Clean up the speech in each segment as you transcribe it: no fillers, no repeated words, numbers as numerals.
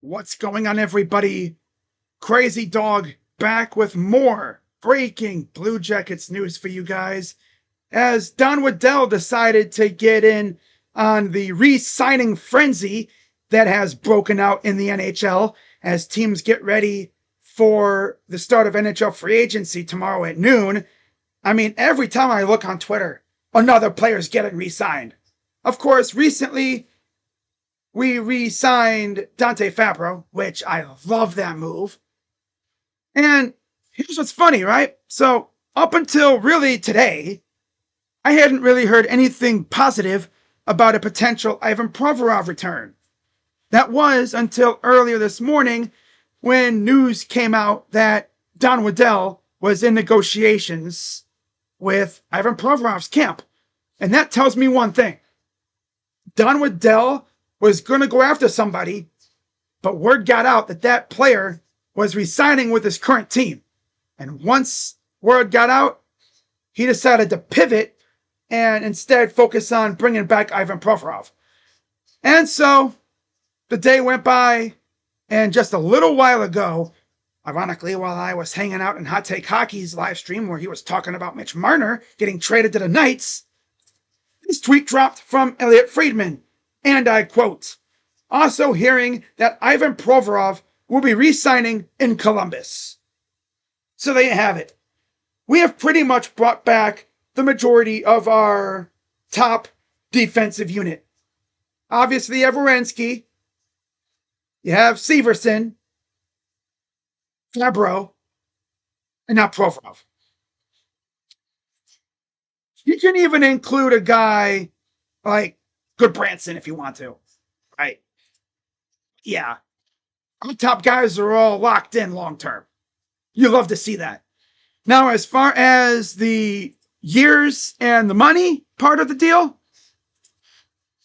What's going on, everybody? Crazy Dog back with more breaking Blue Jackets news for you guys. As Don Waddell decided to get in on the re-signing frenzy that has broken out in the NHL as teams get ready for the start of NHL free agency tomorrow at noon. I mean, every time I look on Twitter, another player's getting re-signed. Of course, recently we re-signed Dante Fabro, which I love that move. And here's what's funny, right? So up until really today, I hadn't really heard anything positive about a potential Ivan Provorov return. That was until earlier this morning when news came out that Don Waddell was in negotiations with Ivan Provorov's camp. And that tells me one thing. Don Waddell was going to go after somebody, but word got out that that player was resigning with his current team. And once word got out, he decided to pivot and instead focus on bringing back Ivan Provorov. And so the day went by, and just a little while ago, ironically, while I was hanging out in Hot Take Hockey's live stream where he was talking about Mitch Marner getting traded to the Knights, this tweet dropped from Elliot Friedman, and I quote, "Also hearing that Ivan Provorov will be re-signing in Columbus." So there you have it. We have pretty much brought back the majority of our top defensive unit. Obviously, you have Werenski, you have Severson, Fabro, and now Provorov. You can even include a guy like Goodbranson if you want to, right? Yeah, our top guys are all locked in long term. You love to see that. Now, as far as the years and the money part of the deal,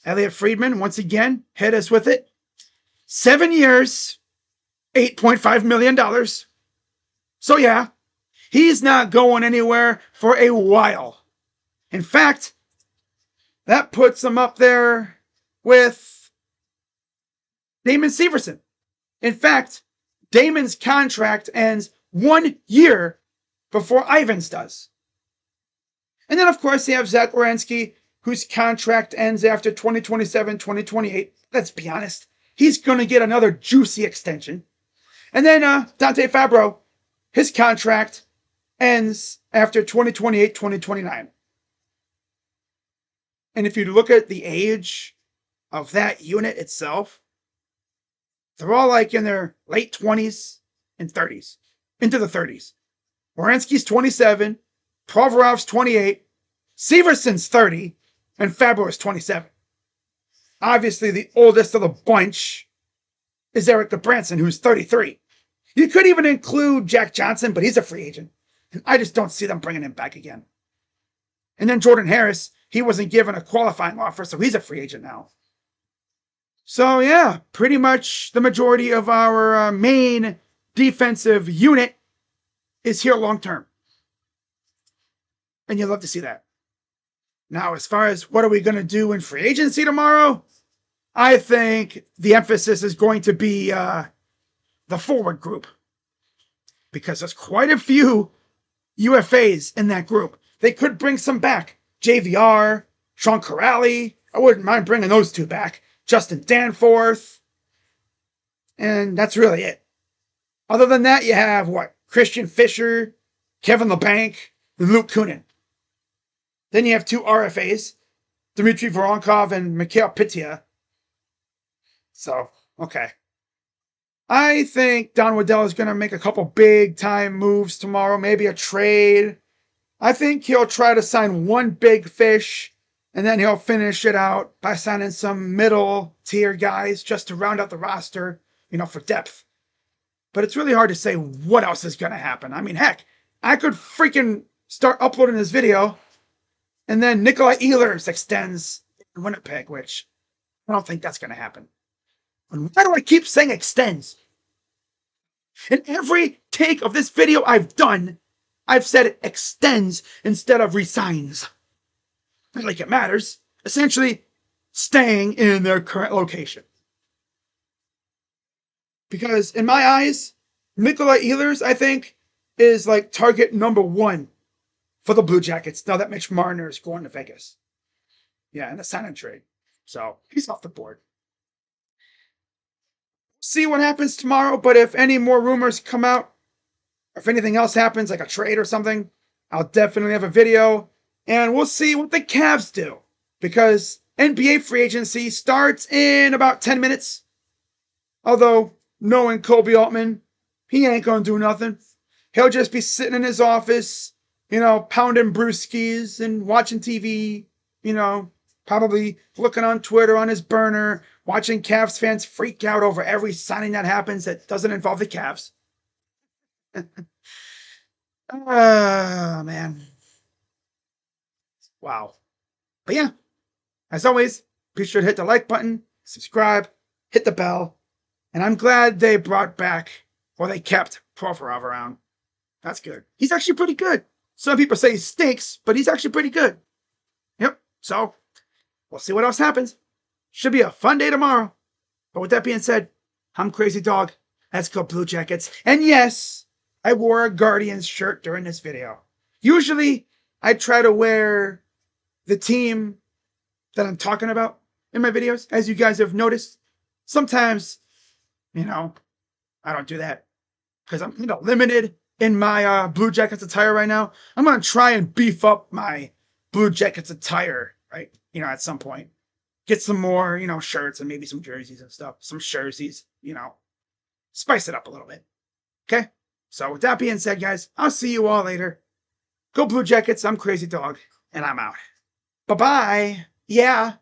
Elliot Friedman, once again, hit us with it. 7 years, $8.5 million. So yeah, he's not going anywhere for a while. In fact, that puts him up there with Damon Severson. In fact, Damon's contract ends 1 year before Ivan's does. And then, of course, you have Zach Werenski, whose contract ends after 2027, 2028. Let's be honest. He's going to get another juicy extension. And then Dante Fabro, his contract ends after 2028, 2029. And if you look at the age of that unit itself, they're all like in their late 20s and 30s, into the 30s. Werenski's 27, Provorov's 28, Severson's 30, and Fabro is 27. Obviously, the oldest of the bunch is Eric Goodbranson, who's 33. You could even include Jack Johnson, but he's a free agent. And I just don't see them bringing him back again. And then Jordan Harris, he wasn't given a qualifying offer, so he's a free agent now. So yeah, pretty much the majority of our main defensive unit is here long term. And you love to see that. Now, as far as what are we going to do in free agency tomorrow, I think the emphasis is going to be the forward group. Because there's quite a few UFAs in that group. They could bring some back. JVR, Sean Corrali. I wouldn't mind bringing those two back. Justin Danforth. And that's really it. Other than that, you have what? Christian Fisher, Kevin LeBanc, and Luke Kunin. Then you have two RFAs, Dmitry Voronkov and Mikhail Pitya. So, okay. I think Don Waddell is going to make a couple big-time moves tomorrow, maybe a trade. I think he'll try to sign one big fish, and then he'll finish it out by signing some middle-tier guys just to round out the roster, for depth. But it's really hard to say what else is going to happen. I mean, heck, I could freaking start uploading this video, and then Nikolai Ehlers extends in Winnipeg, which I don't think that's going to happen. And why do I keep saying extends? In every take of this video I've done, I've said it extends instead of resigns. Not like it matters. Essentially, staying in their current location. Because in my eyes, Nikolai Ehlers, I think, is like target number one for the Blue Jackets now that Mitch Marner is going to Vegas. Yeah, in a sign and trade. So he's off the board. See what happens tomorrow, but if any more rumors come out, if anything else happens, like a trade or something, I'll definitely have a video. And we'll see what the Cavs do. Because NBA free agency starts in about 10 minutes. Although, knowing Kobe Altman, he ain't gonna do nothing. He'll just be sitting in his office, pounding brewskis and watching TV, probably looking on Twitter on his burner, watching Cavs fans freak out over every signing that happens that doesn't involve the Cavs. Oh, man. Wow. But yeah, as always, be sure to hit the like button, subscribe, hit the bell, and I'm glad they brought back, or they kept Provorov around. That's good. He's actually pretty good. Some people say he stinks, but he's actually pretty good. Yep. So, we'll see what else happens. Should be a fun day tomorrow. But with that being said, I'm Crazy Dog. Let's go Blue Jackets. And yes, I wore a Guardians shirt during this video. Usually, I try to wear the team that I'm talking about in my videos, as you guys have noticed. Sometimes, I don't do that because I'm limited in my Blue Jackets attire right now. I'm going to try and beef up my Blue Jackets attire, right? At some point. Get some more, shirts and maybe some jerseys and stuff. Some jerseys, spice it up a little bit. Okay? So with that being said, guys, I'll see you all later. Go Blue Jackets. I'm Crazy Dog, and I'm out. Bye-bye. Yeah.